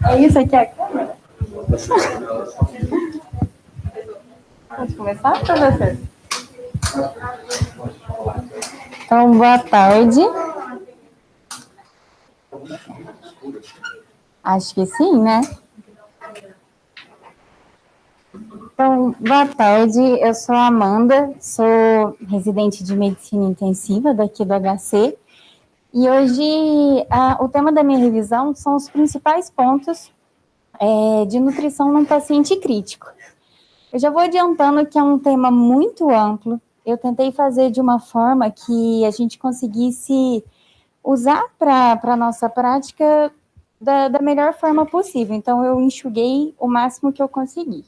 É isso aqui a câmera? Pode começar, professor? Então, boa tarde. Acho que sim, né? Então, boa tarde. Eu sou a Amanda, sou residente de medicina intensiva daqui do HC. E hoje o tema da minha revisão são os principais pontos de nutrição num paciente crítico. Eu já vou adiantando que é um tema muito amplo. Eu tentei fazer de uma forma que a gente conseguisse usar para a nossa prática da melhor forma possível. Então, eu enxuguei o máximo que eu consegui.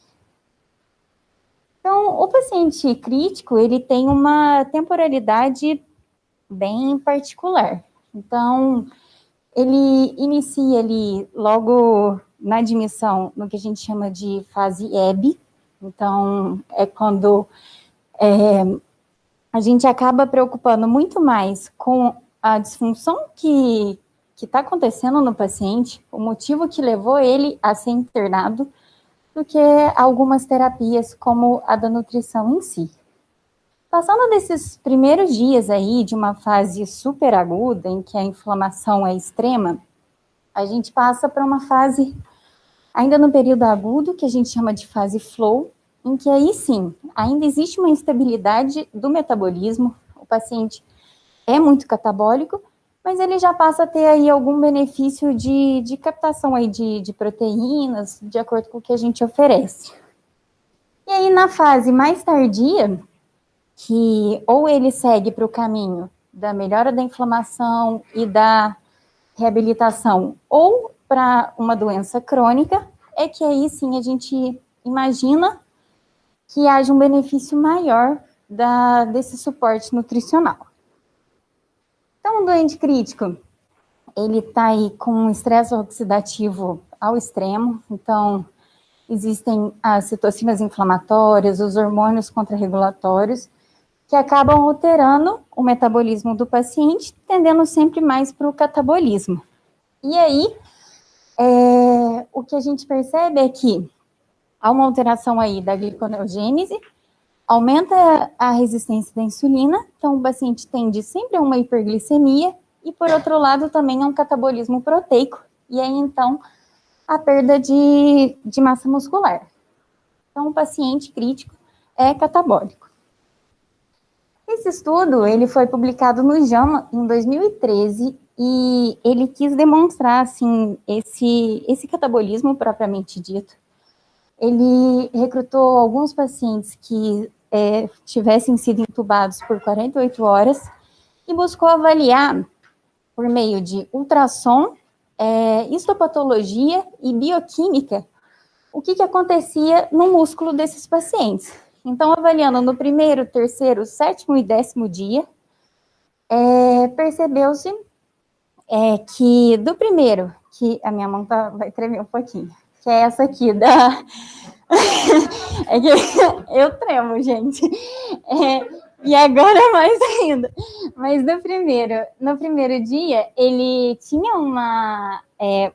Então, o paciente crítico, ele tem uma temporalidade bem particular. Então, ele inicia ali logo na admissão, no que a gente chama de fase EB. Então, é quando a gente acaba preocupando muito mais com a disfunção que está acontecendo no paciente, o motivo que levou ele a ser internado, do que algumas terapias como a da nutrição em si. Passando desses primeiros dias aí de uma fase super aguda, em que a inflamação é extrema, a gente passa para uma fase, ainda no período agudo, que a gente chama de fase flow, em que aí sim, ainda existe uma instabilidade do metabolismo, o paciente é muito catabólico, mas ele já passa a ter aí algum benefício de captação aí de proteínas, de acordo com o que a gente oferece. E aí na fase mais tardia, que ou ele segue para o caminho da melhora da inflamação e da reabilitação, ou para uma doença crônica, é que aí sim a gente imagina que haja um benefício maior desse suporte nutricional. Então, um doente crítico, ele está aí com um estresse oxidativo ao extremo, então existem as citocinas inflamatórias, os hormônios contrarregulatórios, que acabam alterando o metabolismo do paciente, tendendo sempre mais para o catabolismo. E aí, o que a gente percebe é que há uma alteração aí da gliconeogênese, aumenta a resistência da insulina, então o paciente tende sempre a uma hiperglicemia, e por outro lado também a um catabolismo proteico, e aí então a perda de massa muscular. Então o paciente crítico é catabólico. Esse estudo, ele foi publicado no JAMA em 2013 e ele quis demonstrar, assim, esse catabolismo propriamente dito. Ele recrutou alguns pacientes que tivessem sido intubados por 48 horas e buscou avaliar, por meio de ultrassom, histopatologia e bioquímica, o que acontecia no músculo desses pacientes. Então, avaliando no primeiro, terceiro, sétimo e 10º dia, percebeu-se que do primeiro, que a minha mão vai tremer um pouquinho, que é essa aqui da... é que eu tremo, gente. E agora mais ainda. Mas no primeiro dia, ele tinha uma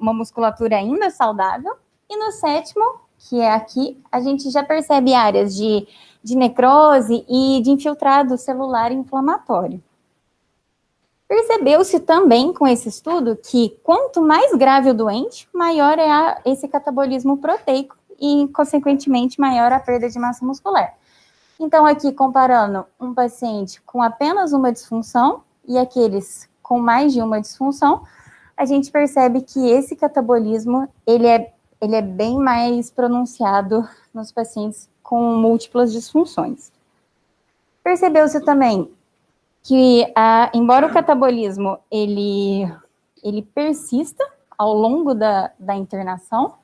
musculatura ainda saudável, e no sétimo, que é aqui, a gente já percebe áreas de necrose e de infiltrado celular inflamatório. Percebeu-se também com esse estudo que quanto mais grave o doente, maior é esse catabolismo proteico e, consequentemente, maior a perda de massa muscular. Então, aqui, comparando um paciente com apenas uma disfunção e aqueles com mais de uma disfunção, a gente percebe que esse catabolismo, ele é bem mais pronunciado nos pacientes com múltiplas disfunções. Percebeu-se também que, embora o catabolismo ele persista ao longo da internação,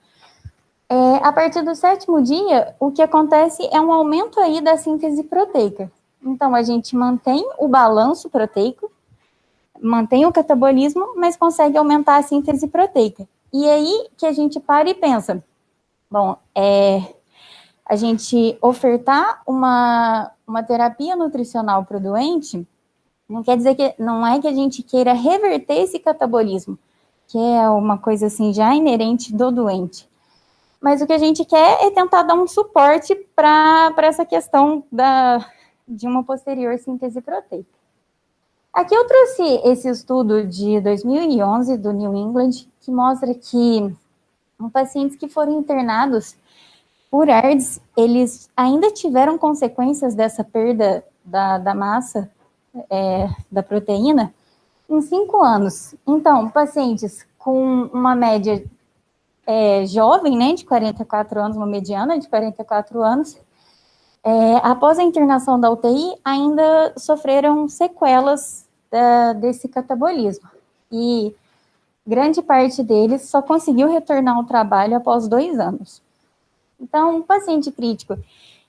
a partir do sétimo dia, o que acontece é um aumento aí da síntese proteica. Então, a gente mantém o balanço proteico, mantém o catabolismo, mas consegue aumentar a síntese proteica. E aí que a gente para e pensa, bom, a gente ofertar uma terapia nutricional para o doente, não quer dizer que, não é que a gente queira reverter esse catabolismo, que é uma coisa assim já inerente do doente. Mas o que a gente quer é tentar dar um suporte para essa questão de uma posterior síntese proteica. Aqui eu trouxe esse estudo de 2011 do New England, que mostra que pacientes que foram internados por ARDS, eles ainda tiveram consequências dessa perda da massa da proteína em 5 anos. Então, pacientes com uma média jovem, né, de 44 anos, uma mediana de 44 anos, após a internação da UTI, ainda sofreram sequelas desse catabolismo. E grande parte deles só conseguiu retornar ao trabalho após 2 anos. Então, um paciente crítico,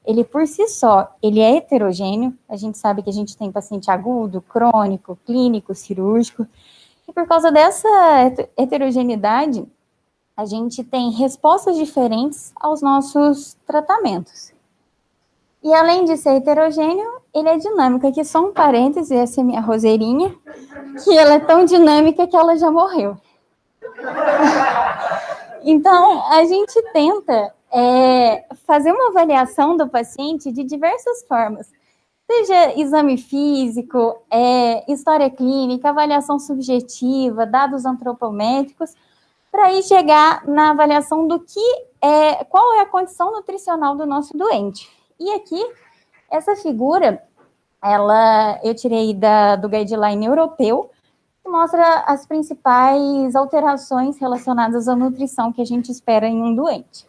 ele por si só, ele é heterogêneo. A gente sabe que a gente tem paciente agudo, crônico, clínico, cirúrgico. E por causa dessa heterogeneidade, a gente tem respostas diferentes aos nossos tratamentos. E além de ser heterogêneo, ele é dinâmico. Aqui só um parêntese, essa é minha roseirinha, que ela é tão dinâmica que ela já morreu. Então, a gente tenta fazer uma avaliação do paciente de diversas formas, seja exame físico, história clínica, avaliação subjetiva, dados antropométricos, para aí chegar na avaliação do qual é a condição nutricional do nosso doente. E aqui, essa figura, eu tirei do guideline europeu, que mostra as principais alterações relacionadas à nutrição que a gente espera em um doente.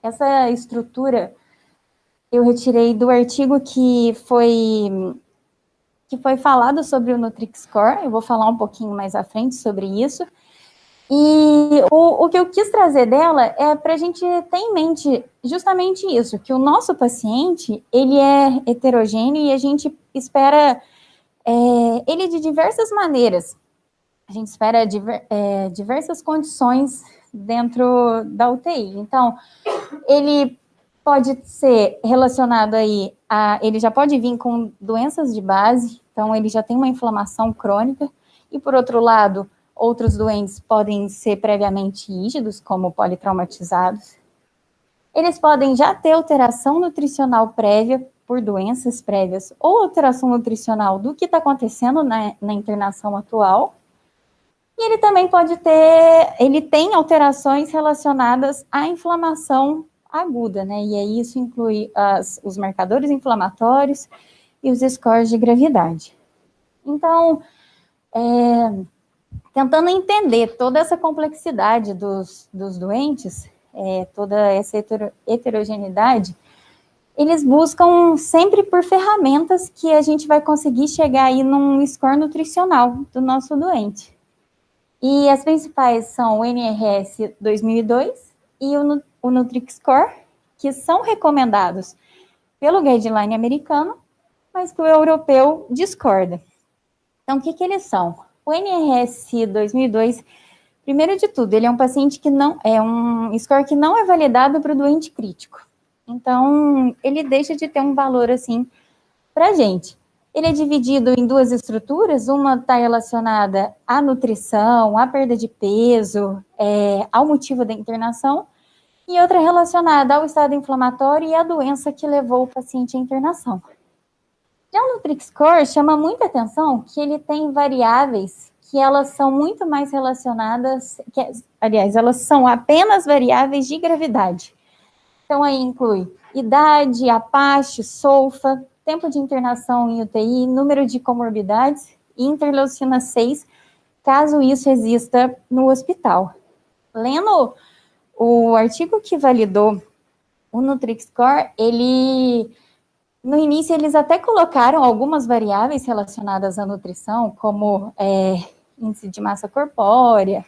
Essa estrutura eu retirei do artigo que foi falado sobre o Nutri-Score. Eu vou falar um pouquinho mais à frente sobre isso. E o que eu quis trazer dela é para a gente ter em mente justamente isso, que o nosso paciente, ele é heterogêneo e a gente espera ele de diversas maneiras. A gente espera diversas condições dentro da UTI. Então, ele pode ser relacionado aí ele já pode vir com doenças de base, então ele já tem uma inflamação crônica, e por outro lado, outros doentes podem ser previamente rígidos, como politraumatizados. Eles podem já ter alteração nutricional prévia por doenças prévias ou alteração nutricional do que está acontecendo na internação atual. E ele também ele tem alterações relacionadas à inflamação aguda, né? E aí isso inclui os marcadores inflamatórios e os scores de gravidade. Então, tentando entender toda essa complexidade dos doentes, toda essa heterogeneidade, eles buscam sempre por ferramentas que a gente vai conseguir chegar aí num score nutricional do nosso doente. E as principais são o NRS 2002 e o Nutri-Score, que são recomendados pelo guideline americano, mas que o europeu discorda. Então, o que eles são? O NRS 2002, primeiro de tudo, ele é um paciente que não é um score que não é validado para o doente crítico. Então, ele deixa de ter um valor assim para a gente. Ele é dividido em 2 estruturas, uma está relacionada à nutrição, à perda de peso, ao motivo da internação, e outra relacionada ao estado inflamatório e à doença que levou o paciente à internação. Já o Nutri-Score chama muita atenção que ele tem variáveis que elas são muito mais relacionadas, aliás, elas são apenas variáveis de gravidade. Então, aí inclui idade, APAST, SOFA, tempo de internação em UTI, número de comorbidades e interleucina 6, caso isso exista no hospital. Lendo o artigo que validou o Nutri-Score, no início eles até colocaram algumas variáveis relacionadas à nutrição, como índice de massa corpórea,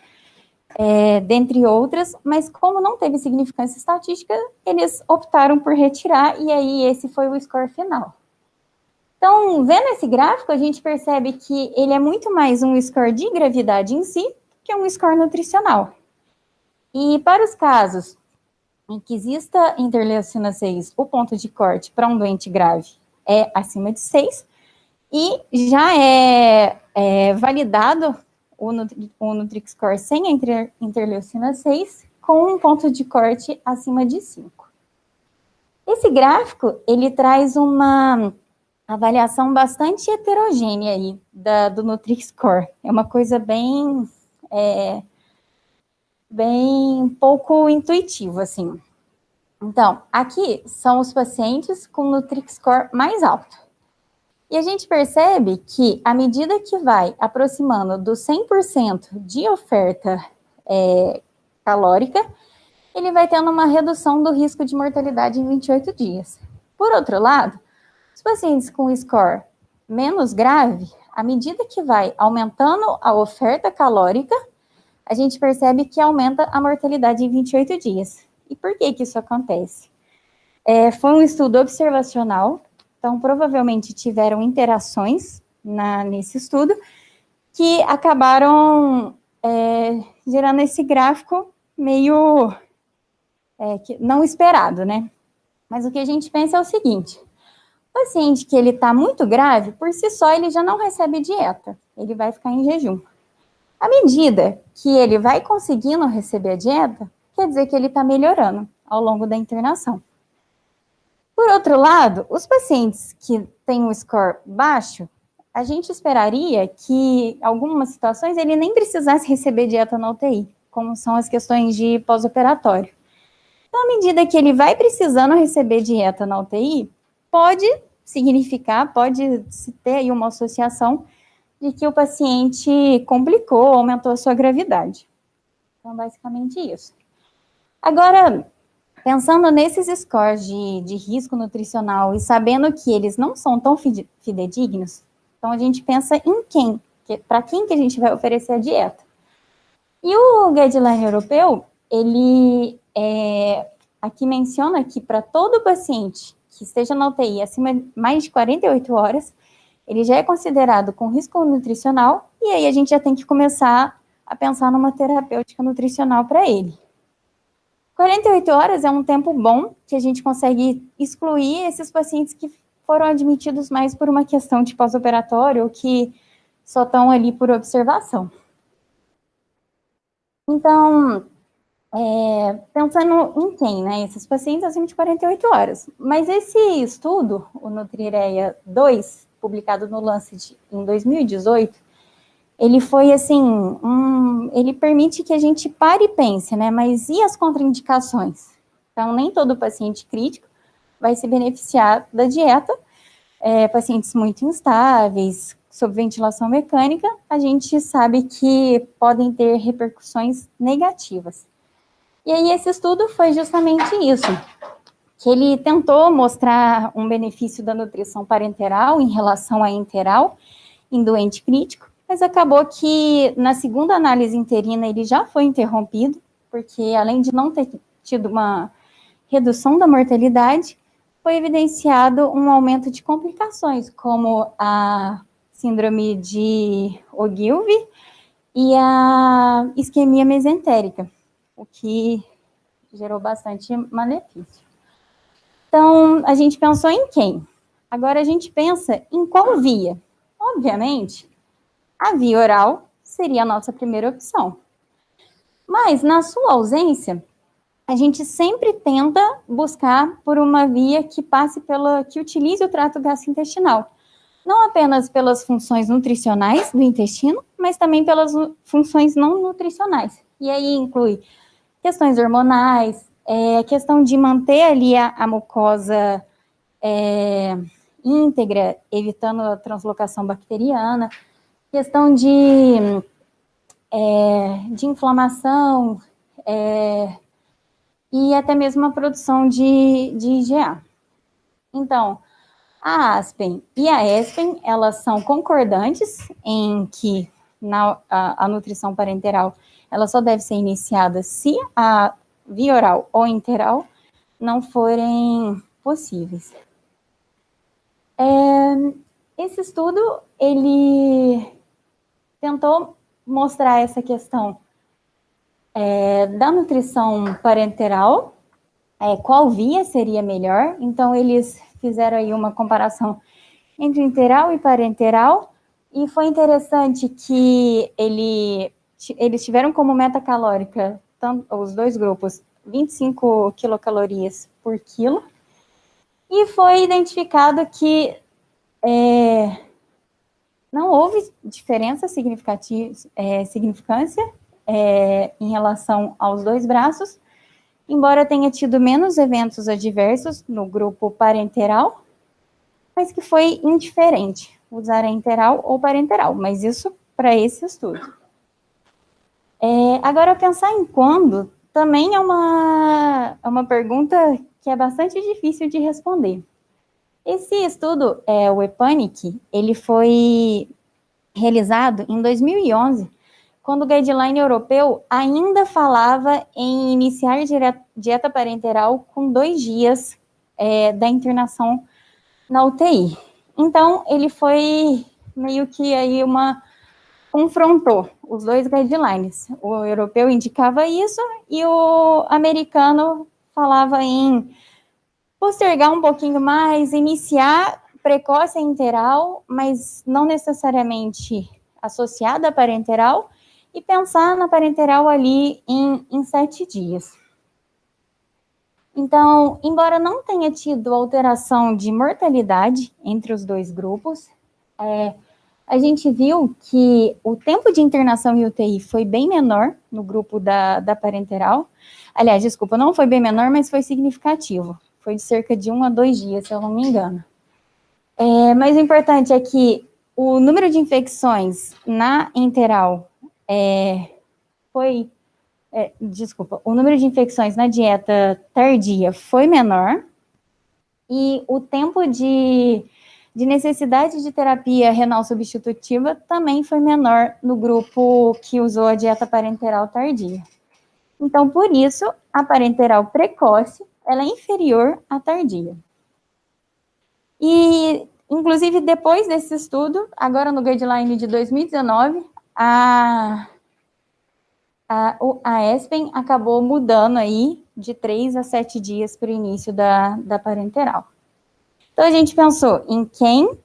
dentre outras, mas como não teve significância estatística, eles optaram por retirar, e aí esse foi o score final. Então, vendo esse gráfico, a gente percebe que ele é muito mais um score de gravidade em si, que um score nutricional. E para os casos em que exista interleucina 6, o ponto de corte para um doente grave é acima de 6, E já é validado o Nutri-Score sem a interleucina 6 com um ponto de corte acima de 5. Esse gráfico, ele traz uma avaliação bastante heterogênea aí do Nutri-Score. É uma coisa bem pouco intuitiva, assim. Então, aqui são os pacientes com Nutri-Score mais alto. E a gente percebe que, à medida que vai aproximando do 100% de oferta calórica, ele vai tendo uma redução do risco de mortalidade em 28 dias. Por outro lado, os pacientes com score menos grave, à medida que vai aumentando a oferta calórica, a gente percebe que aumenta a mortalidade em 28 dias. E por que isso acontece? Foi um estudo observacional, então provavelmente tiveram interações nesse estudo que acabaram gerando esse gráfico meio não esperado, né? Mas o que a gente pensa é o seguinte: o paciente que ele está muito grave, por si só, ele já não recebe dieta, ele vai ficar em jejum. À medida que ele vai conseguindo receber a dieta, quer dizer que ele está melhorando ao longo da internação. Por outro lado, os pacientes que têm um score baixo, a gente esperaria que, em algumas situações, ele nem precisasse receber dieta na UTI, como são as questões de pós-operatório. Então, à medida que ele vai precisando receber dieta na UTI, pode significar, pode se ter aí uma associação de que o paciente complicou, aumentou a sua gravidade. Então, basicamente isso. Agora, pensando nesses scores de risco nutricional e sabendo que eles não são tão fidedignos, então a gente pensa em quem, para quem que a gente vai oferecer a dieta. E o guideline europeu, ele aqui menciona que para todo paciente que esteja na UTI acima de mais de 48 horas, ele já é considerado com risco nutricional, e aí a gente já tem que começar a pensar numa terapêutica nutricional para ele. 48 horas é um tempo bom que a gente consegue excluir esses pacientes que foram admitidos mais por uma questão de pós-operatório ou que só estão ali por observação. Então, pensando em quem, né? Esses pacientes acima de 48 horas. Mas esse estudo, o Nutrireia 2, publicado no Lancet em 2018, ele foi assim, ele permite que a gente pare e pense, né? Mas e as contraindicações? Então, nem todo paciente crítico vai se beneficiar da dieta. Pacientes muito instáveis, sob ventilação mecânica, a gente sabe que podem ter repercussões negativas. E aí esse estudo foi justamente isso, que ele tentou mostrar um benefício da nutrição parenteral em relação à enteral em doente crítico, mas acabou que na segunda análise interina ele já foi interrompido, porque além de não ter tido uma redução da mortalidade, foi evidenciado um aumento de complicações, como a síndrome de Ogilvy e a isquemia mesentérica, o que gerou bastante malefício. Então, a gente pensou em quem? Agora a gente pensa em qual via? Obviamente, a via oral seria a nossa primeira opção. Mas, na sua ausência, a gente sempre tenta buscar por uma via que que utilize o trato gastrointestinal. Não apenas pelas funções nutricionais do intestino, mas também pelas funções não nutricionais. E aí inclui questões hormonais, questão de manter ali a mucosa íntegra, evitando a translocação bacteriana, questão de inflamação, e até mesmo a produção de IgA. Então, a Aspen e a Espen, elas são concordantes em que a nutrição parenteral, ela só deve ser iniciada se a via oral ou enteral não forem possíveis. Esse estudo, ele tentou mostrar essa questão da nutrição parenteral, qual via seria melhor. Então, eles fizeram aí uma comparação entre interal e parenteral, e foi interessante que eles tiveram como meta calórica, os dois grupos, 25 quilocalorias por quilo, e foi identificado que não houve diferença significância em relação aos dois braços, embora tenha tido menos eventos adversos no grupo parenteral, mas que foi indiferente usar a interal ou parenteral, mas isso para esse estudo. Agora, pensar em quando também é uma pergunta que é bastante difícil de responder. Esse estudo, o EPANIC, ele foi realizado em 2011, quando o guideline europeu ainda falava em iniciar dieta parenteral com 2 dias da internação na UTI. Então, ele foi meio que aí confrontou os dois guidelines. O europeu indicava isso e o americano falava em postergar um pouquinho mais, iniciar precoce e interal, mas não necessariamente associada à parenteral, e pensar na parenteral ali em 7 dias. Então, embora não tenha tido alteração de mortalidade entre os dois grupos, a gente viu que o tempo de internação em UTI foi bem menor no grupo da parenteral. Aliás, desculpa, não foi bem menor, mas foi significativo. Foi de cerca de 1 a 2 dias, se eu não me engano. Mas o importante é que o número de infecções na interal o número de infecções na dieta tardia foi menor, e o tempo de necessidade de terapia renal substitutiva também foi menor no grupo que usou a dieta parenteral tardia. Então, por isso, a parenteral precoce, ela é inferior à tardia. E, inclusive, depois desse estudo, agora no guideline de 2019, a ESPEN acabou mudando aí de 3 a 7 dias para o início da parenteral. Então, a gente pensou em quem,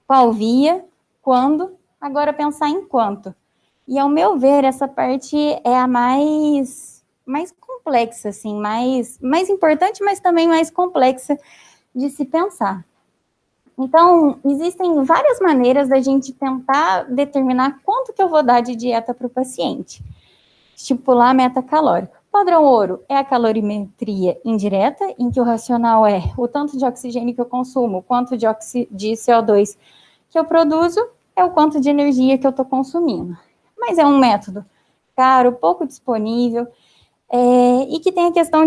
qual via, quando, agora pensar em quanto. E, ao meu ver, essa parte é a mais complexa, assim, mais importante, mas também mais complexa de se pensar. Então, existem várias maneiras da gente tentar determinar quanto que eu vou dar de dieta para o paciente. Estipular a meta calórica. Padrão ouro é a calorimetria indireta, em que o racional é o tanto de oxigênio que eu consumo, quanto de CO2 que eu produzo, é o quanto de energia que eu estou consumindo. Mas é um método caro, pouco disponível, e que tem a questão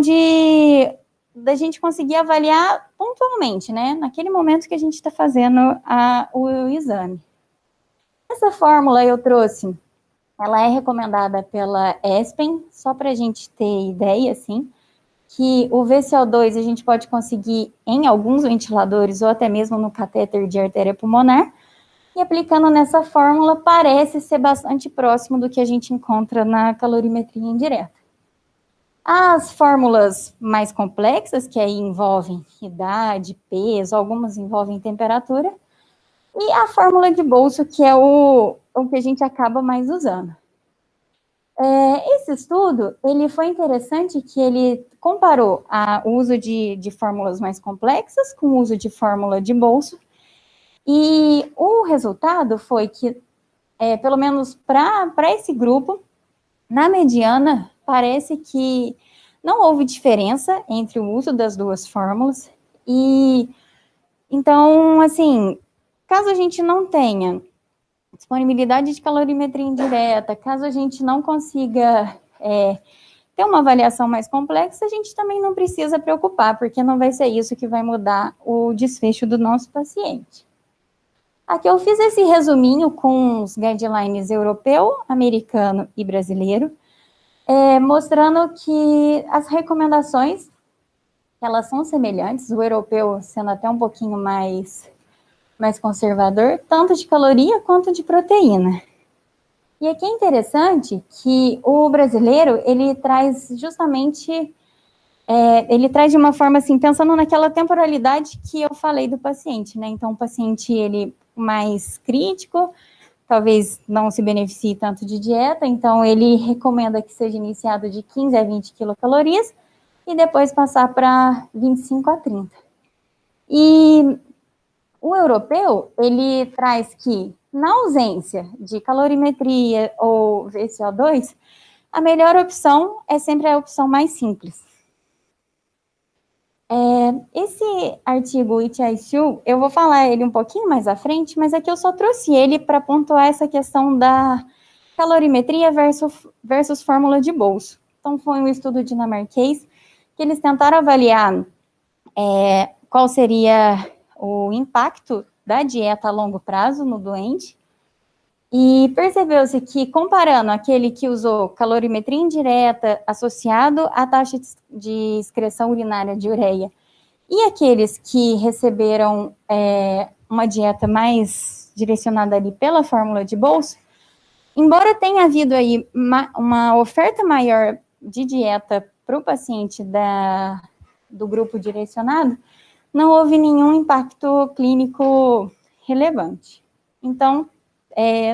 da gente conseguir avaliar pontualmente, né? Naquele momento que a gente está fazendo o exame. Essa fórmula eu trouxe. Ela é recomendada pela ESPEN, só para a gente ter ideia, assim, que o VCO2 a gente pode conseguir em alguns ventiladores ou até mesmo no catéter de artéria pulmonar, e aplicando nessa fórmula parece ser bastante próximo do que a gente encontra na calorimetria indireta. As fórmulas mais complexas, que aí envolvem idade, peso, algumas envolvem temperatura, e a fórmula de bolso, que é o que a gente acaba mais usando. Esse estudo, ele foi interessante que ele comparou o uso de fórmulas mais complexas com o uso de fórmula de bolso, e o resultado foi que, pelo menos para esse grupo, na mediana, parece que não houve diferença entre o uso das duas fórmulas, e então, assim, caso a gente não tenha disponibilidade de calorimetria indireta, caso a gente não consiga ter uma avaliação mais complexa, a gente também não precisa preocupar, porque não vai ser isso que vai mudar o desfecho do nosso paciente. Aqui eu fiz esse resuminho com os guidelines europeu, americano e brasileiro, mostrando que as recomendações, elas são semelhantes, o europeu sendo até um pouquinho mais conservador, tanto de caloria quanto de proteína. E aqui é interessante que o brasileiro, ele traz justamente ele traz de uma forma, assim, pensando naquela temporalidade que eu falei do paciente, né? Então, o paciente, ele mais crítico, talvez não se beneficie tanto de dieta, então ele recomenda que seja iniciado de 15 a 20 quilocalorias e depois passar para 25 a 30. E o europeu, ele traz que, na ausência de calorimetria ou VCO2, a melhor opção é sempre a opção mais simples. Esse artigo, It ICU, eu vou falar ele um pouquinho mais à frente, mas aqui eu só trouxe ele para pontuar essa questão da calorimetria versus fórmula de bolso. Então, foi um estudo dinamarquês que eles tentaram avaliar qual seria o impacto da dieta a longo prazo no doente, e percebeu-se que, comparando aquele que usou calorimetria indireta associado à taxa de excreção urinária de ureia e aqueles que receberam uma dieta mais direcionada ali pela fórmula de bolso, embora tenha havido aí uma oferta maior de dieta para o paciente do grupo direcionado, não houve nenhum impacto clínico relevante. Então,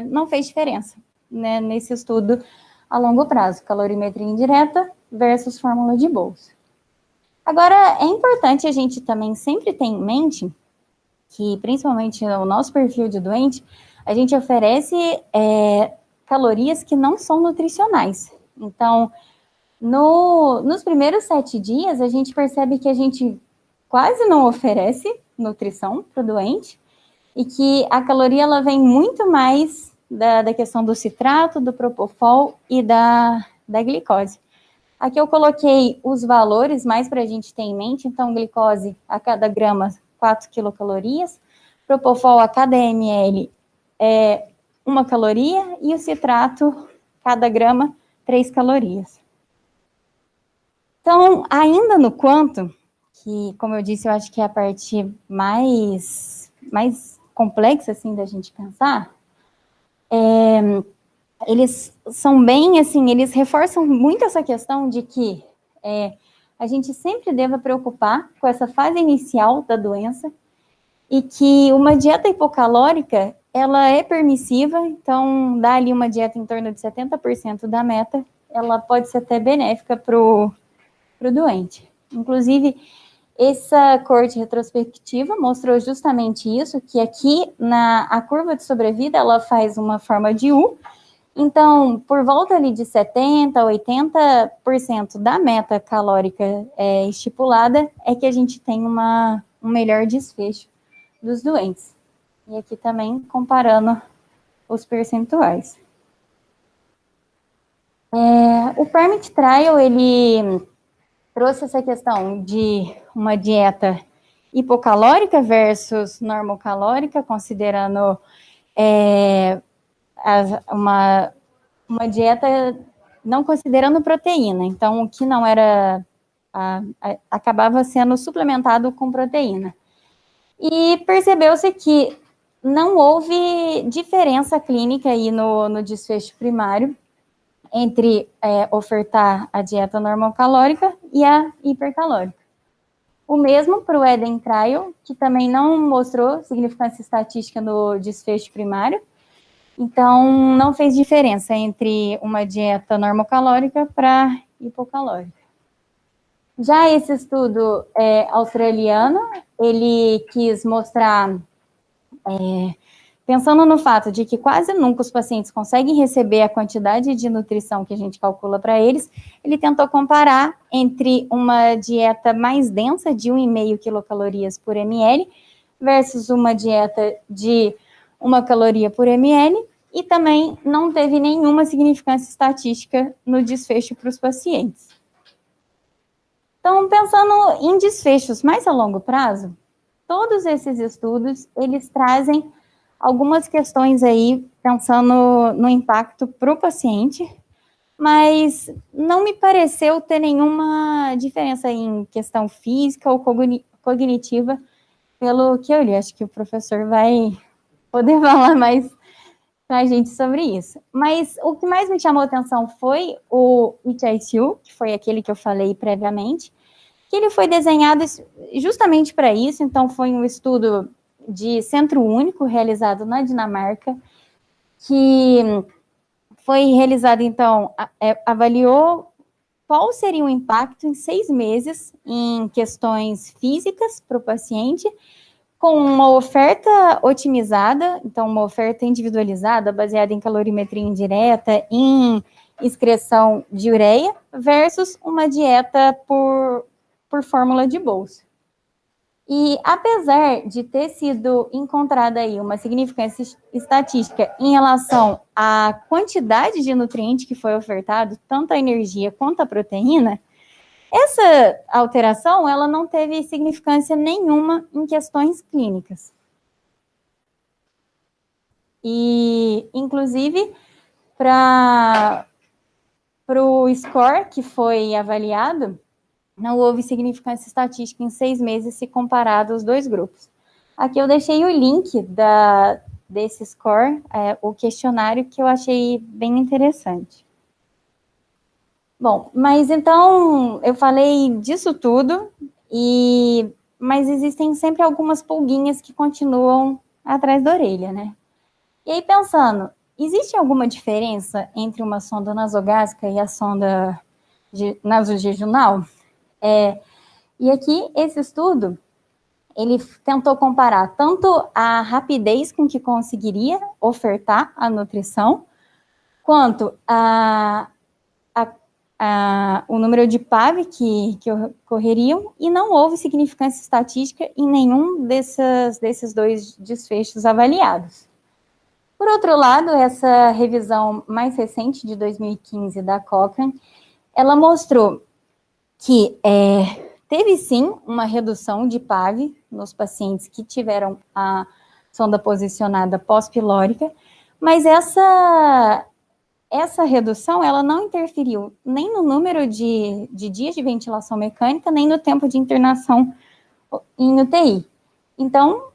não fez diferença, né, nesse estudo a longo prazo, calorimetria indireta versus fórmula de bolso. Agora, é importante a gente também sempre ter em mente que, principalmente no nosso perfil de doente, a gente oferece calorias que não são nutricionais. Então, nos primeiros 7 dias, a gente percebe que a gente quase não oferece nutrição para o doente e que a caloria ela vem muito mais da questão do citrato, do propofol e da glicose. Aqui eu coloquei os valores mais para a gente ter em mente. Então, glicose a cada grama, 4 quilocalorias. Propofol a cada ml é 1 caloria. E o citrato, cada grama, 3 calorias. Então, ainda no quanto, que, como eu disse, eu acho que é a parte mais complexa, assim, da gente pensar, eles são bem, assim, eles reforçam muito essa questão de que a gente sempre deva preocupar com essa fase inicial da doença e que uma dieta hipocalórica, ela é permissiva, então dá ali uma dieta em torno de 70% da meta, ela pode ser até benéfica para o doente. Inclusive, essa corte retrospectiva mostrou justamente isso, que aqui a curva de sobrevida, ela faz uma forma de U. Então, por volta ali de 70% a 80% da meta calórica estipulada é que a gente tem um melhor desfecho dos doentes. E aqui também comparando os percentuais. O PERMIT Trial, ele trouxe essa questão de uma dieta hipocalórica versus normocalórica, considerando uma dieta não considerando proteína. Então, o que não era, acabava sendo suplementado com proteína. E percebeu-se que não houve diferença clínica aí no desfecho primário entre ofertar a dieta normocalórica e a hipercalórica. O mesmo para o Eden Trial, que também não mostrou significância estatística no desfecho primário, então não fez diferença entre uma dieta normocalórica para hipocalórica. Já esse estudo australiano, ele quis mostrar, pensando no fato de que quase nunca os pacientes conseguem receber a quantidade de nutrição que a gente calcula para eles, ele tentou comparar entre uma dieta mais densa, de 1,5 quilocalorias por ml, versus uma dieta de 1 caloria por ml, e também não teve nenhuma significância estatística no desfecho para os pacientes. Então, pensando em desfechos mais a longo prazo, todos esses estudos, eles trazem algumas questões aí, pensando no impacto para o paciente, mas não me pareceu ter nenhuma diferença em questão física ou cognitiva, pelo que eu li. Acho que o professor vai poder falar mais para a gente sobre isso. Mas o que mais me chamou a atenção foi o It ICU, que foi aquele que eu falei previamente, que ele foi desenhado justamente para isso. Então, foi um estudo de centro único realizado na Dinamarca, que foi realizado, então, avaliou qual seria o impacto em 6 meses em questões físicas para o paciente, com uma oferta otimizada, então uma oferta individualizada, baseada em calorimetria indireta, em excreção de ureia, versus uma dieta por fórmula de bolsa. E apesar de ter sido encontrada aí uma significância estatística em relação à quantidade de nutriente que foi ofertado, tanto a energia quanto a proteína, essa alteração ela não teve significância nenhuma em questões clínicas. E, inclusive, para o score que foi avaliado, não houve significância estatística em 6 meses se comparado os dois grupos. Aqui eu deixei o link desse score, o questionário, que eu achei bem interessante. Bom, mas então eu falei disso tudo, mas existem sempre algumas pulguinhas que continuam atrás da orelha, né? E aí pensando, existe alguma diferença entre uma sonda nasogástrica e a sonda nasojejunal? E aqui, esse estudo, ele tentou comparar tanto a rapidez com que conseguiria ofertar a nutrição, quanto o número de PAV que ocorreriam, e não houve significância estatística em nenhum desses dois desfechos avaliados. Por outro lado, essa revisão mais recente, de 2015, da Cochrane, ela mostrou que teve sim uma redução de PAV nos pacientes que tiveram a sonda posicionada pós-pilórica, mas essa redução ela não interferiu nem no número de dias de ventilação mecânica, nem no tempo de internação em UTI. Então,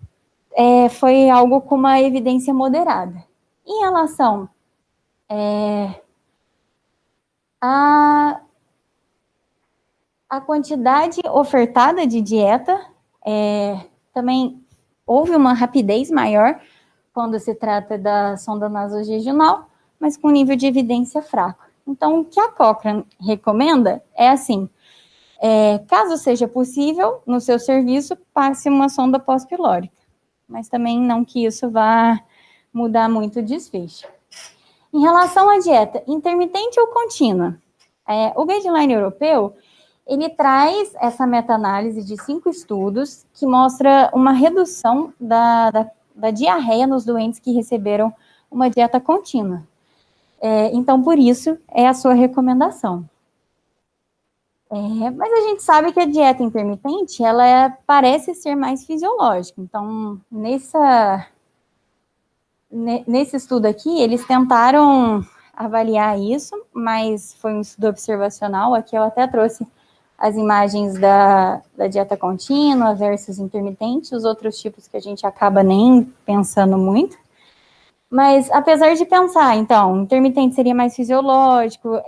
foi algo com uma evidência moderada. Em relação a quantidade ofertada de dieta, também houve uma rapidez maior quando se trata da sonda nasojejunal, mas com nível de evidência fraco. Então, o que a Cochrane recomenda é assim, caso seja possível, no seu serviço, passe uma sonda pós-pilórica, mas também não que isso vá mudar muito o desfecho. Em relação à dieta intermitente ou contínua, o guideline europeu, ele traz essa meta-análise de 5 estudos que mostra uma redução da diarreia nos doentes que receberam uma dieta contínua. Então, por isso, é a sua recomendação. Mas a gente sabe que a dieta intermitente, ela parece ser mais fisiológica. Então, nesse estudo aqui, eles tentaram avaliar isso, mas foi um estudo observacional. Aqui eu até trouxe as imagens da dieta contínua versus intermitente, os outros tipos que a gente acaba nem pensando muito. Mas, apesar de pensar, então, intermitente seria mais fisiológico,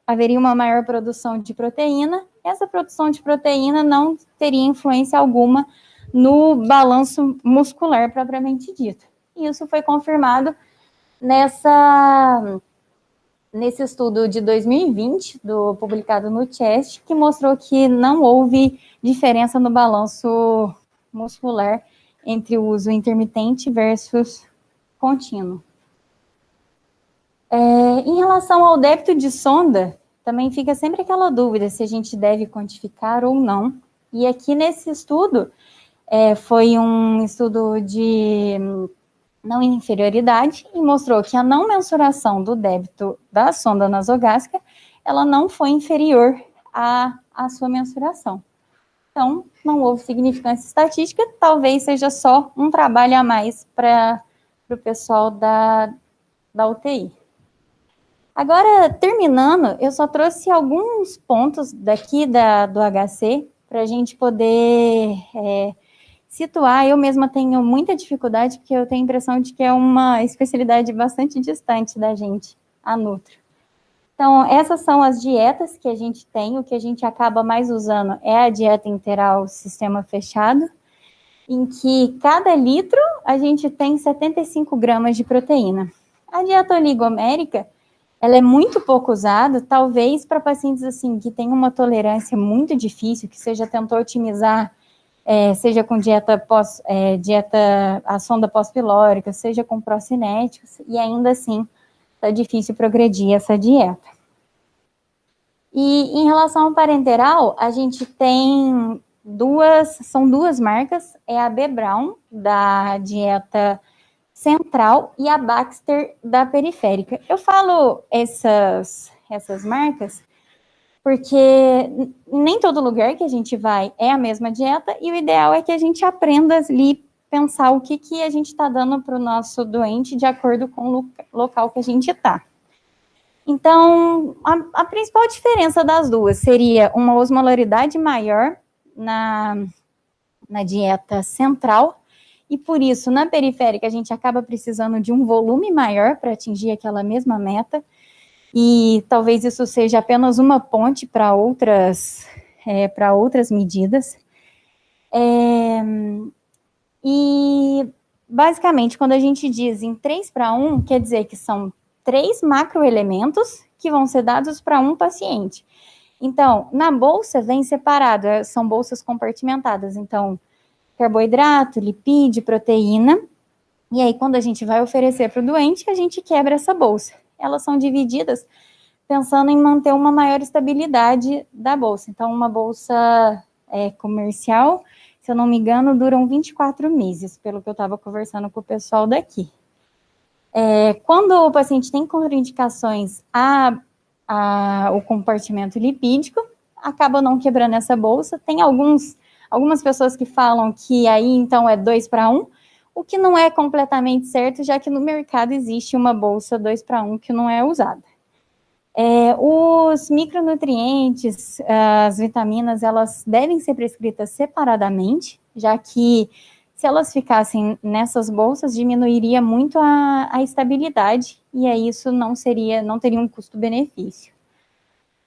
haveria uma maior produção de proteína, essa produção de proteína não teria influência alguma no balanço muscular propriamente dito. E isso foi confirmado nesse estudo de 2020, publicado no Chest, que mostrou que não houve diferença no balanço muscular entre o uso intermitente versus contínuo. Em relação ao débito de sonda, também fica sempre aquela dúvida se a gente deve quantificar ou não. E aqui nesse estudo, foi um estudo de não inferioridade e mostrou que a não mensuração do débito da sonda nasogástrica, ela não foi inferior à sua mensuração. Então, não houve significância estatística, talvez seja só um trabalho a mais para o pessoal da UTI. Agora, terminando, eu só trouxe alguns pontos daqui do HC para a gente poder situar. Eu mesma tenho muita dificuldade, porque eu tenho a impressão de que é uma especialidade bastante distante da gente, a Nutro. Então, essas são as dietas que a gente tem. O que a gente acaba mais usando é a dieta integral sistema fechado, em que cada litro a gente tem 75 gramas de proteína. A dieta oligomérica, ela é muito pouco usada, talvez para pacientes assim que têm uma tolerância muito difícil, que seja tentou otimizar, seja com dieta a sonda pós-pilórica, seja com procinéticos, e ainda assim está difícil progredir essa dieta. E em relação ao parenteral, a gente tem são duas marcas, é a B. Braun, da dieta central, e a Baxter, da periférica. Eu falo essas marcas porque nem todo lugar que a gente vai é a mesma dieta, e o ideal é que a gente aprenda ali pensar o que a gente está dando para o nosso doente de acordo com o local que a gente está. Então, a principal diferença das duas seria uma osmolaridade maior na dieta central, e por isso, na periférica, a gente acaba precisando de um volume maior para atingir aquela mesma meta, e talvez isso seja apenas uma ponte para outras medidas. E, basicamente, quando a gente diz em 3:1, quer dizer que são 3 macroelementos que vão ser dados para um paciente. Então, na bolsa vem separado, são bolsas compartimentadas. Então, carboidrato, lipídio, proteína. E aí, quando a gente vai oferecer para o doente, a gente quebra essa bolsa. Elas são divididas pensando em manter uma maior estabilidade da bolsa. Então, uma bolsa comercial, se eu não me engano, duram 24 meses, pelo que eu estava conversando com o pessoal daqui. Quando o paciente tem contraindicações ao compartimento lipídico, acaba não quebrando essa bolsa. Tem algumas pessoas que falam que aí, então, é 2:1, o que não é completamente certo, já que no mercado existe uma bolsa 2:1 que não é usada. Os micronutrientes, as vitaminas, elas devem ser prescritas separadamente, já que se elas ficassem nessas bolsas, diminuiria muito a estabilidade, e aí isso não teria um custo-benefício.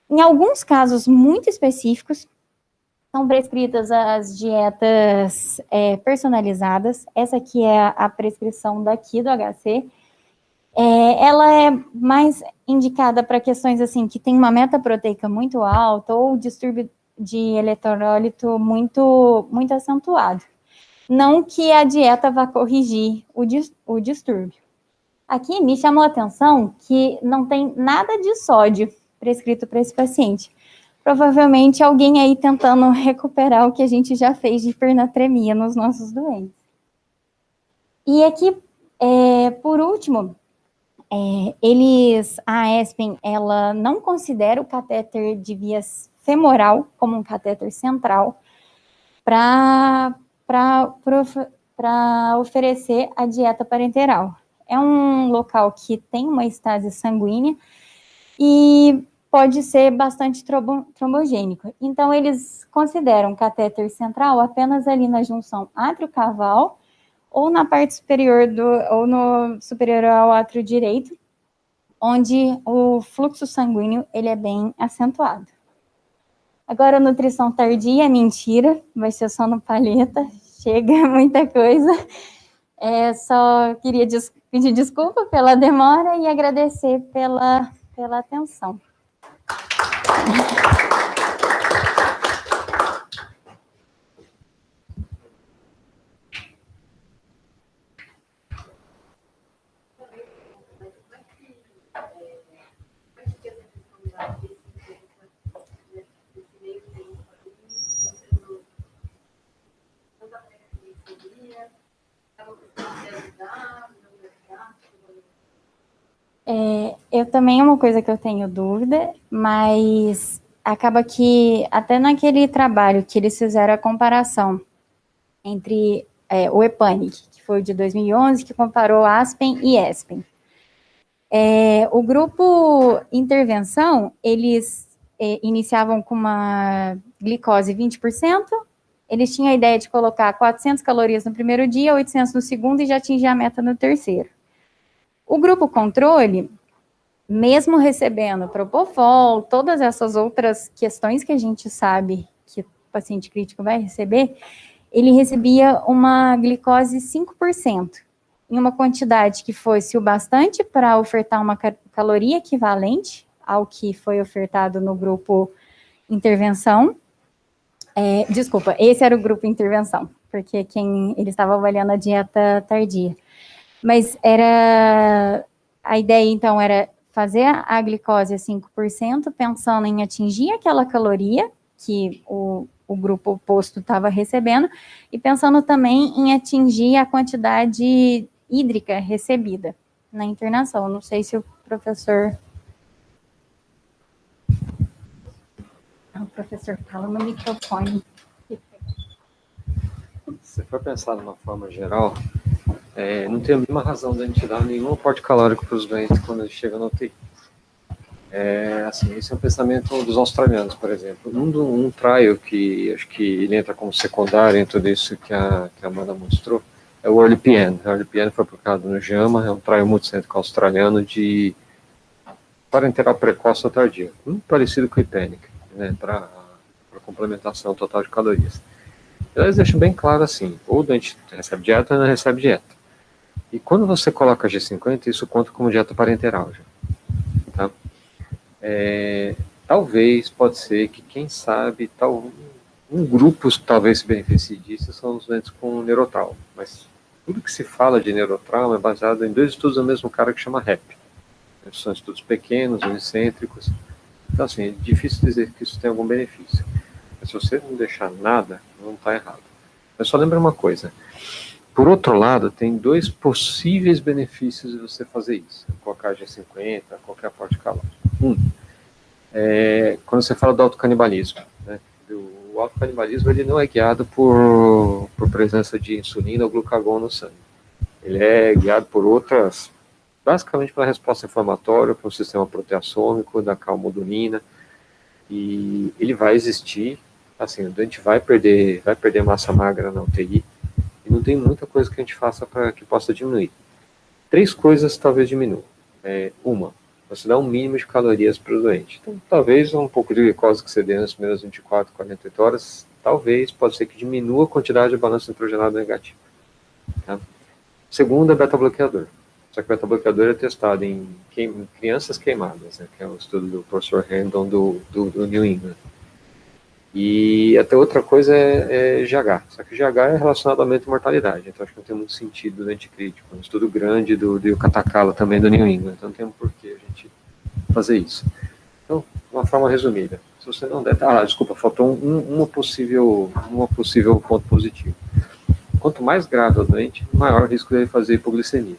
Em alguns casos muito específicos, são prescritas as dietas personalizadas. Essa aqui é a prescrição daqui do HC. Ela é mais indicada para questões assim, que tem uma meta proteica muito alta ou distúrbio de eletrólito muito, muito acentuado. Não que a dieta vá corrigir o distúrbio. Aqui me chamou a atenção que não tem nada de sódio prescrito para esse paciente. Provavelmente alguém aí tentando recuperar o que a gente já fez de hipernatremia nos nossos doentes. E aqui, por último, a Aspen, ela não considera o catéter de via femoral como um catéter central para oferecer a dieta parenteral. É um local que tem uma estase sanguínea e pode ser bastante trombogênico. Então, eles consideram catéter central apenas ali na junção átrio-caval ou na parte superior ou no superior ao átrio direito, onde o fluxo sanguíneo ele é bem acentuado. Agora, nutrição tardia é mentira, vai ser só no palheta, chega muita coisa. Só queria pedir desculpa pela demora e agradecer pela atenção. Eu também é uma coisa que eu tenho dúvida, mas acaba que até naquele trabalho que eles fizeram a comparação entre o EPANIC, que foi o de 2011, que comparou Aspen e Aspen. O grupo intervenção, eles iniciavam com uma glicose 20%, eles tinham a ideia de colocar 400 calorias no primeiro dia, 800 no segundo e já atingir a meta no terceiro. O grupo controle, mesmo recebendo Propofol, todas essas outras questões que a gente sabe que o paciente crítico vai receber, ele recebia uma glicose 5%, em uma quantidade que fosse o bastante para ofertar uma caloria equivalente ao que foi ofertado no grupo intervenção. Desculpa, esse era o grupo intervenção, porque ele estava avaliando a dieta tardia. Mas a ideia, então, era fazer a glicose a 5%, pensando em atingir aquela caloria que o grupo oposto estava recebendo, e pensando também em atingir a quantidade hídrica recebida na internação. Não sei se o professor... O professor fala no microfone. Se for pensar de uma forma geral, não tem a mesma razão de a gente dar nenhum aporte calórico para os doentes quando eles chegam na UTI. Assim, esse é um pensamento dos australianos, por exemplo. Um trial que acho que ele entra como secundário em tudo isso que a Amanda mostrou é o EarlyPN. O EarlyPN foi aplicado no JAMA, é um trial multicêntrico australiano de parenteral precoce ou tardia, muito parecido com o IPENIC, né, para complementação total de calorias. Eles deixam bem claro assim, ou o doente recebe dieta ou não recebe dieta. E quando você coloca G50, isso conta como dieta parenteral já. Tá? Talvez, pode ser que, quem sabe, um grupo talvez se beneficie disso são os doentes com neurotrauma. Mas tudo que se fala de neurotrauma é baseado em 2 estudos do mesmo cara que chama REP. São estudos pequenos, unicêntricos. Então, assim, é difícil dizer que isso tem algum benefício. Mas se você não deixar nada, não está errado. Mas só lembra uma coisa. Por outro lado, tem 2 possíveis benefícios de você fazer isso. Colocar G50, qualquer aporte calórico. Quando você fala do autocanibalismo, né? O autocanibalismo ele não é guiado por presença de insulina ou glucagon no sangue. Ele é guiado por outras, basicamente pela resposta inflamatória, pelo sistema proteassômico, da calmodulina, e ele vai existir, assim, o doente vai perder massa magra na UTI, e não tem muita coisa que a gente faça para que possa diminuir. 3 coisas talvez diminuam. Uma, você dá um mínimo de calorias para o doente. Então, talvez um pouco de glicose que você dê nas primeiras 24, 48 horas, talvez, pode ser que diminua a quantidade de balanço nitrogenado negativo. Tá? Segundo, é beta-bloqueador. Só que o beta-bloqueador é testado em crianças queimadas, né, que é o estudo do professor Hendon do New England. E até outra coisa é GH. Só que GH é relacionado ao aumento de mortalidade, então acho que não tem muito sentido do anticrítico. Um estudo grande do Katakala também do New England, então não tem um porquê a gente fazer isso. Então, de uma forma resumida, se você não der... desculpa, faltou uma possível ponto positivo. Quanto mais grave o doente, maior o risco dele fazer hipoglicemia.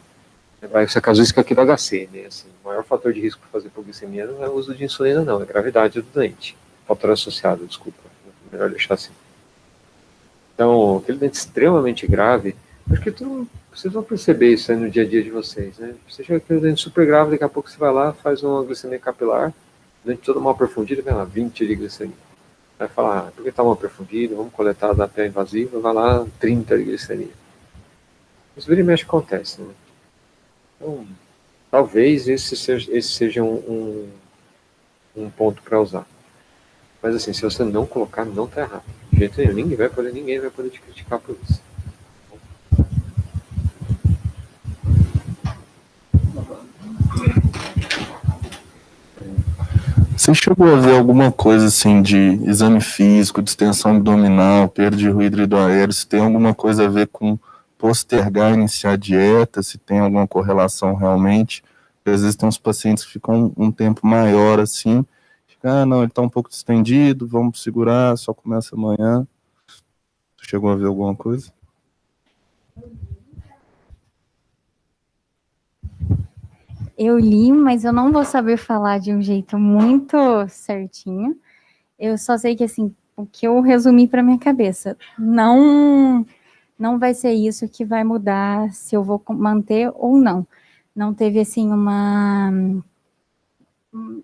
Vai ser a casuística aqui do HC, né? Assim, o maior fator de risco para fazer hipoglicemia não é o uso de insulina, não, é a gravidade do doente. Fator associado, desculpa, melhor deixar assim. Então, aquele doente extremamente grave, acho que vocês vão perceber isso aí no dia a dia de vocês, né? Você chega aquele doente super grave, daqui a pouco você vai lá, faz uma glicemia capilar, doente todo mal perfundido, vem lá, 20 de glicemia. Vai falar, por que está mal perfundido, vamos coletar da pele invasiva, vai lá, 30 de glicemia. Isso vira e mexe acontece, né? Então, talvez esse seja um ponto para usar. Mas assim, se você não colocar, não está errado. De jeito nenhum, ninguém vai poder te criticar por isso. Você chegou a ver alguma coisa assim de exame físico, distensão abdominal, perda de ruído hidroaéreo, se tem alguma coisa a ver com postergar, iniciar a dieta, se tem alguma correlação realmente? Porque às vezes tem uns pacientes que ficam um tempo maior assim, não, ele está um pouco distendido, vamos segurar, só começa amanhã. Você chegou a ver alguma coisa? Eu li, mas eu não vou saber falar de um jeito muito certinho. Eu só sei que, assim, o que eu resumi para minha cabeça, não vai ser isso que vai mudar se eu vou manter ou não. Não teve, assim,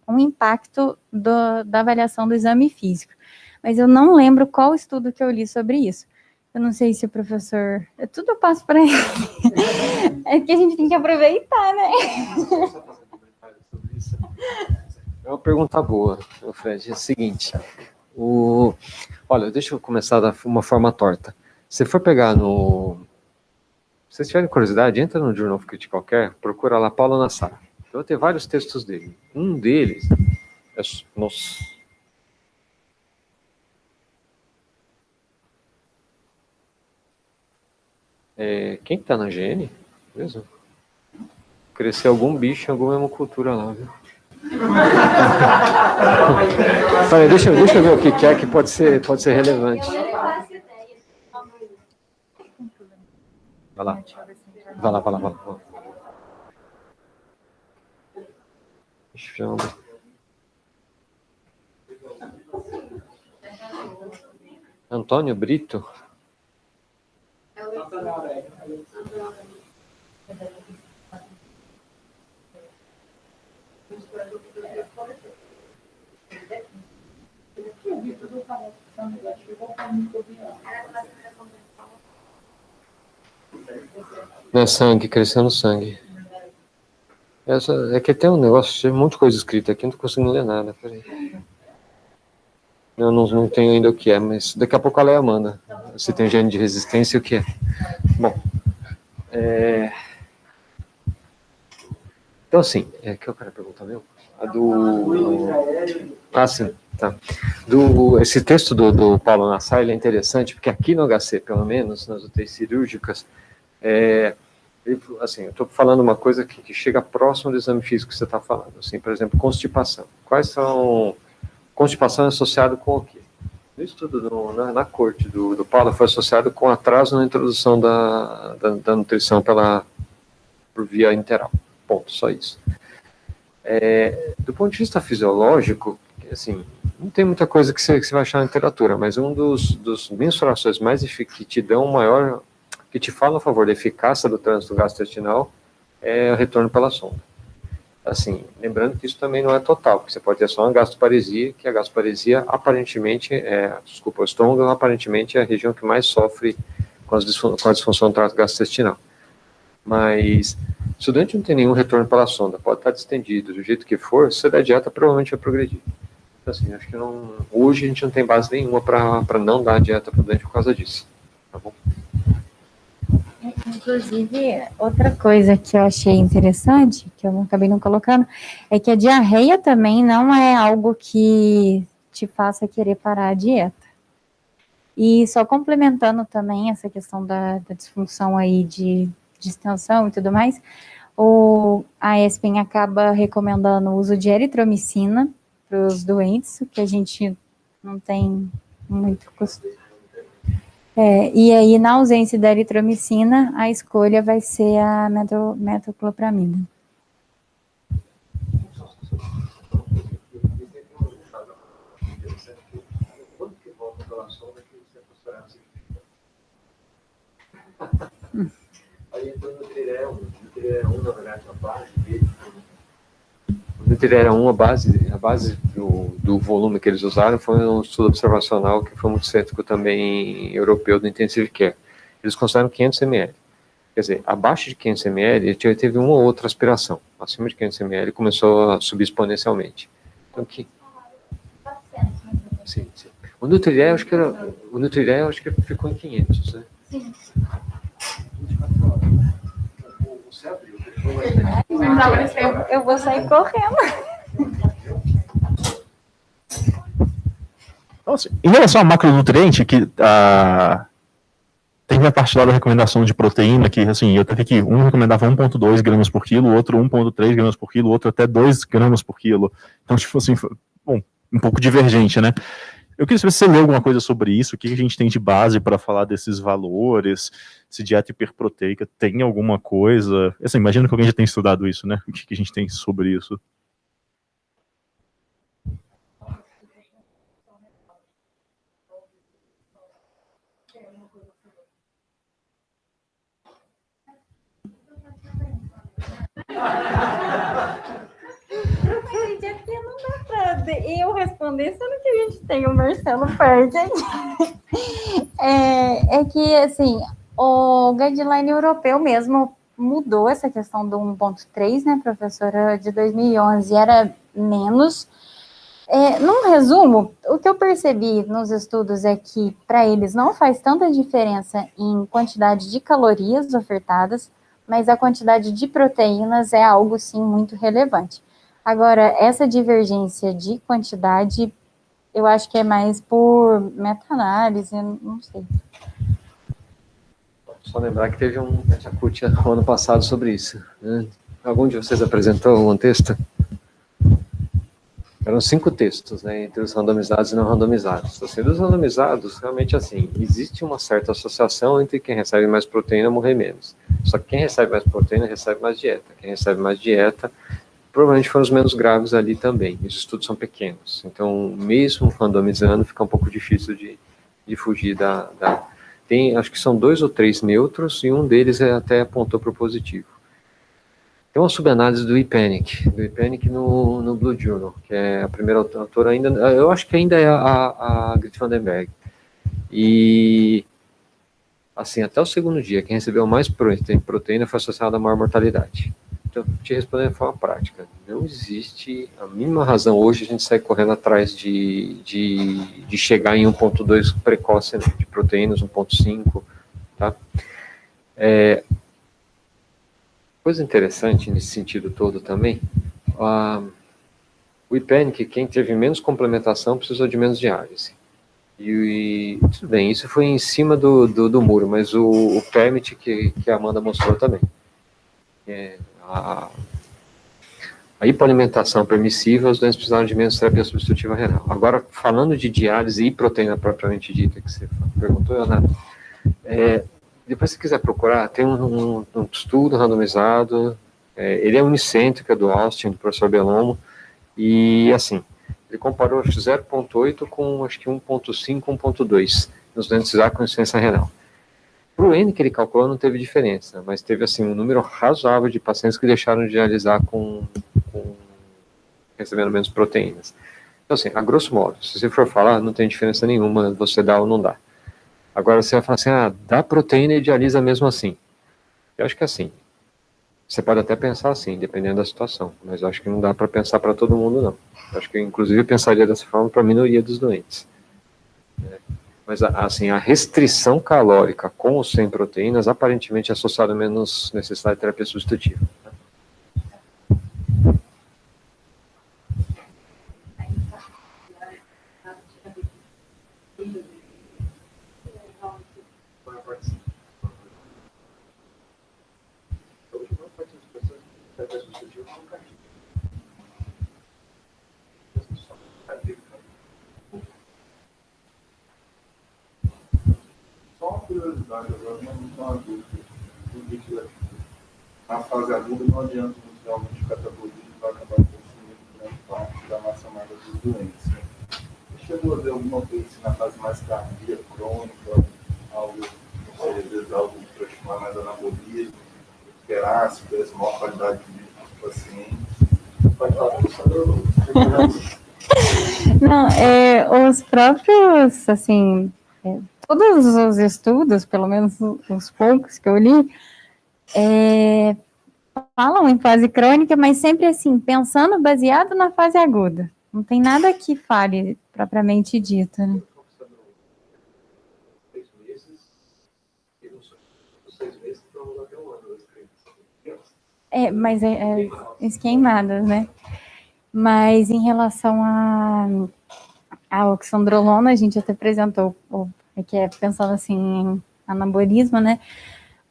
um impacto da avaliação do exame físico. Mas eu não lembro qual estudo que eu li sobre isso. Eu não sei se o professor... Tudo eu passo para ele. É que a gente tem que aproveitar, né? pergunta boa, Fred. É o seguinte, olha, deixa eu começar da uma forma torta. Se for pegar no... Se vocês tiverem curiosidade, entra no Journal of Critical Care, procura lá Paulo Nassar. Eu vou ter vários textos dele. Um deles é... Nossa... quem que tá na GN? Mesmo? Cresceu algum bicho em alguma hemocultura lá, viu? Peraí, deixa eu ver o que é que pode ser relevante. Vai lá. Vai lá. Chama. Antônio Brito? Não é sangue, cresceu no sangue. É que tem um negócio, tem um monte de coisa escrita aqui, não tô conseguindo ler nada. Peraí. Eu não tenho ainda o que é, mas daqui a pouco a Leia manda. Se tem gene de resistência e o que é. Bom. Então, assim, que eu quero perguntar mesmo? A do... Ah, sim, tá. Esse texto do Paulo Nassar, ele é interessante, porque aqui no HC, pelo menos, nas UTIs cirúrgicas, assim, eu estou falando uma coisa que chega próximo do exame físico que você está falando. Assim, por exemplo, constipação. Quais são... Constipação é associado com o quê? Isso tudo na corte do Paulo foi associado com atraso na introdução da nutrição por via interal. Ponto, só isso. Do ponto de vista fisiológico, assim, não tem muita coisa que você vai achar na literatura, mas um dos mensurações mais que te dão maior, que te falam a favor da eficácia do trânsito gastrointestinal é o retorno pela sonda. Assim, lembrando que isso também não é total, porque você pode ter só uma gastroparesia, que a gastroparesia aparentemente o estômago aparentemente é a região que mais sofre com a disfunção do trato gastrointestinal. Mas se o doente não tem nenhum retorno pela sonda, pode estar distendido, do jeito que for, se der dieta, provavelmente vai progredir. Então, assim, acho que hoje a gente não tem base nenhuma para não dar dieta para o doente por causa disso. Tá bom? Inclusive, outra coisa que eu achei interessante, que eu acabei não colocando, é que a diarreia também não é algo que te faça querer parar a dieta. E só complementando também essa questão da disfunção aí de distensão e tudo mais, a ESPEN acaba recomendando o uso de eritromicina para os doentes, que a gente não tem muito costume. E aí, na ausência da eritromicina, a escolha vai ser a metoclopramida. Aí entrou no Nutrira 1, na verdade, a base dele. O Nutrira 1, a base do volume que eles usaram foi um estudo observacional que foi muito cético também europeu do Intensive Care. Eles consideraram 500 ml. Quer dizer, abaixo de 500 ml, teve uma ou outra aspiração. Acima de 500 ml, começou a subir exponencialmente. Então, Sim. O Nutrira, acho que ficou em 500, né? Sim. Eu vou sair correndo. Nossa, em relação ao macronutriente, que tem a parte lá da recomendação de proteína, que assim, eu até que um recomendava 1,2 gramas por quilo, outro 1,3 gramas por quilo, outro até 2 gramas por quilo. Então, tipo assim, bom, um pouco divergente, né? Eu queria saber se você leu alguma coisa sobre isso, o que a gente tem de base para falar desses valores, se dieta hiperproteica tem alguma coisa. Assim, imagino que alguém já tenha estudado isso, né? O que a gente tem sobre isso? Gente, aqui não dá pra eu responder, sendo que a gente tem o Marcelo perto aqui. É que, assim, o guideline europeu mesmo mudou essa questão do 1,3, né, professora, de 2011, era menos, Num resumo, o que eu percebi nos estudos é que, para eles, não faz tanta diferença em quantidade de calorias ofertadas, mas a quantidade de proteínas é algo, sim, muito relevante. Agora, essa divergência de quantidade, eu acho que é mais por meta-análise, não sei. Só lembrar que teve um Petacult no ano passado sobre isso, né? Algum de vocês apresentou um texto? Eram 5 textos, né, entre os randomizados e não randomizados. Assim, dos randomizados, realmente, assim, existe uma certa associação entre quem recebe mais proteína morrer menos. Só que quem recebe mais proteína recebe mais dieta. Quem recebe mais dieta, provavelmente foram os menos graves ali também. Os estudos são pequenos. Então, mesmo randomizando, fica um pouco difícil de fugir Tem, acho que são 2 ou 3 neutros, e um deles até apontou para o positivo. Tem uma subanálise do IPANIC no Blue Journal, que é a primeira autora ainda, eu acho que ainda é a Grit Vandenberg. E, assim, até o segundo dia, quem recebeu mais proteína foi associado a maior mortalidade. Então, te respondendo de forma prática, não existe a mínima razão hoje a gente sair correndo atrás de chegar em 1.2 precoce de proteínas, 1.5, tá? Coisa interessante nesse sentido todo também, o IPANIC, quem teve menos complementação, precisou de menos diálise. E tudo bem, isso foi em cima do muro, mas o PERMIT que a Amanda mostrou também. A hipoalimentação permissiva, os doentes precisaram de menos terapia substitutiva renal. Agora, falando de diálise e proteína propriamente dita, que você perguntou, Leonardo, depois, se quiser procurar, tem um estudo randomizado, ele é unicêntrico, é do Austin, do professor Belomo, e assim, ele comparou 0.8 com acho que 1.5, 1.2 nos doentes com insuficiência renal. Para o N que ele calculou não teve diferença, mas teve assim um número razoável de pacientes que deixaram de dialisar recebendo menos proteínas. Então assim, a grosso modo, se você for falar, não tem diferença nenhuma você dá ou não dá. Agora você vai falar assim, dá proteína e dialisa mesmo assim. Eu acho que assim, você pode até pensar assim, dependendo da situação, mas eu acho que não dá para pensar para todo mundo, não. Eu acho que, inclusive, eu pensaria dessa forma para a minoria dos doentes. Mas, assim, a restrição calórica com ou sem proteínas, aparentemente, é associada a menos necessidade de terapia substitutiva. Só uma curiosidade, agora não estou uma dúvida. Na fase aguda não adianta nos realmente de catabolismo, vai acabar consumindo grande parte da massa magra dos doentes. Né? Você chegou a ver alguma coisa assim, na fase mais cardíaca, crônica, algo, às vezes algo para chamar mais anabolismo, esperar se tivesse maior qualidade de vida dos pacientes? Vai estar pensando. Não, os próprios, assim, todos os estudos, pelo menos os poucos que eu li, falam em fase crônica, mas sempre assim, pensando baseado na fase aguda. Não tem nada que fale propriamente dito, né? Mas esquemadas, né? Mas em relação a oxandrolona, a gente até apresentou, que é pensando assim em anabolismo, né?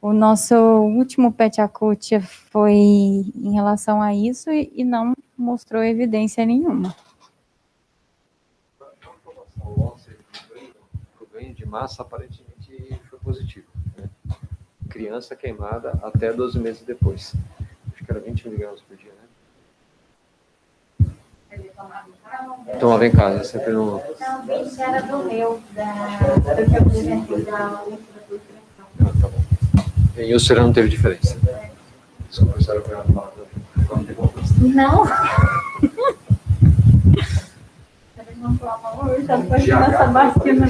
O nosso último PET-ACUT foi em relação a isso e não mostrou evidência nenhuma. O ganho de massa aparentemente foi positivo, né? Criança queimada até 12 meses depois. Acho que era 20 miligramas por dia, né? Ele tomava em casa, sempre no... Não, 20 era do meu, do que eu apresentei da ultrapressão. Tá bom. E o serão não teve diferença? Desculpa, a senhora foi uma palavra. Não. Eles não falam hoje, já foi nessa vacina.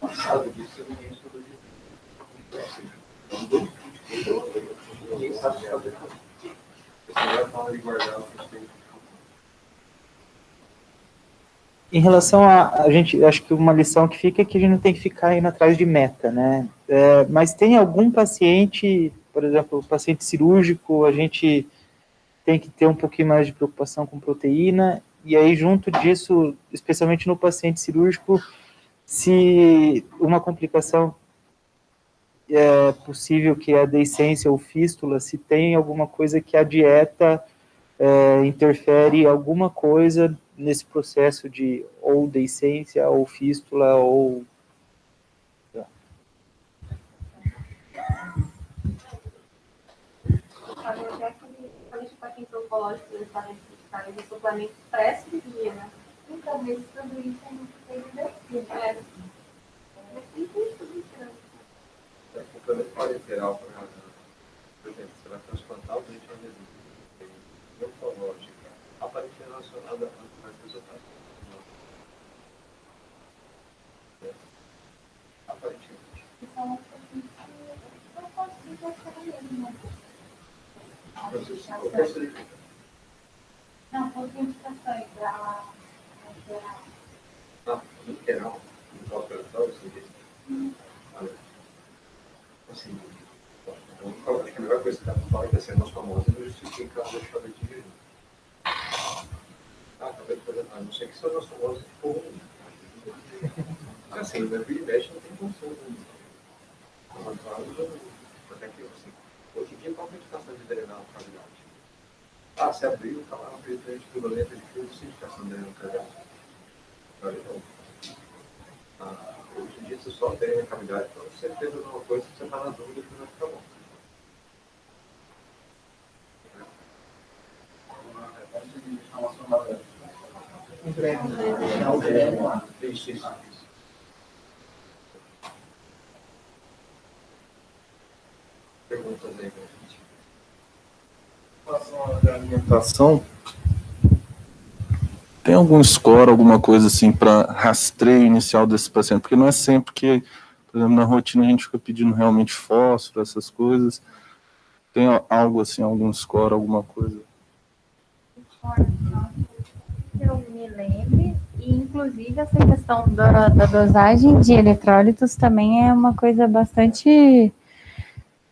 Passado disso, ninguém estudou de ninguém sabe Em relação a gente, acho que uma lição que fica é que a gente não tem que ficar indo atrás de meta, né? Mas tem algum paciente, por exemplo, paciente cirúrgico, a gente tem que ter um pouquinho mais de preocupação com proteína, e aí junto disso, especialmente no paciente cirúrgico, se uma complicação é possível que é a deiscência ou fístula, se tem alguma coisa que a dieta interfere alguma coisa nesse processo de ou deiscência, ou fístula, ou... Até aquele paciente oncológico, eles estarem de suplemento pré-cirurgia, né? Então, mas tudo isso é muito evidente. Mas tem custo disso, né? Complemento parenteral, por exemplo, você vai transplantar o dente oncológico, aparentemente relacionado a mais resultados. Aparentemente. Então, não consigo achar mesmo, né? Não, contraindicações para geral. No geral, no pós-operatório, você diz? Assim, acho que a melhor coisa que dá para falar é que assim, nós famosos não justifica a deixada de jejum. A não ser que seja nós famosos de fogo. Assim, o meu filho não tem função. Até que, assim, hoje em dia, qual a indicação de drenar a cavidade? Se abriu, está lá, abriu frente turbulenta de fluido, sim, indicação de drenar a cavidade. Hoje em dia, você só drena a cavidade, então você fez alguma coisa, você está na dúvida que não vai ficar bom. Isso. Perguntas aí, gente. Em relação à alimentação, tem algum score, alguma coisa assim, para rastreio inicial desse paciente? Porque não é sempre que, por exemplo, na rotina a gente fica pedindo realmente fósforo, essas coisas. Tem algo assim, algum score, alguma coisa? Eu me lembre, e inclusive essa questão da dosagem de eletrólitos também é uma coisa bastante,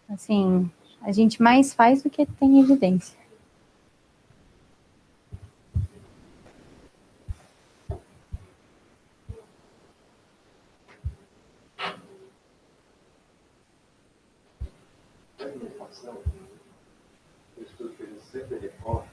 assim, a gente mais faz do que tem evidência. O estudo que a gente sempre recorre.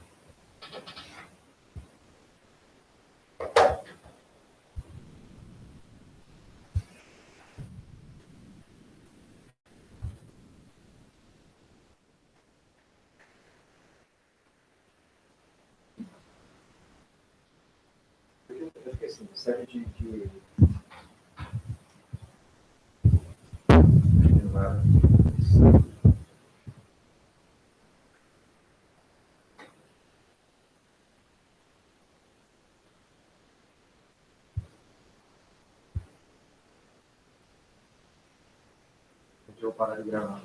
Eu acho que assim, serve de Deixa eu parar de gravar.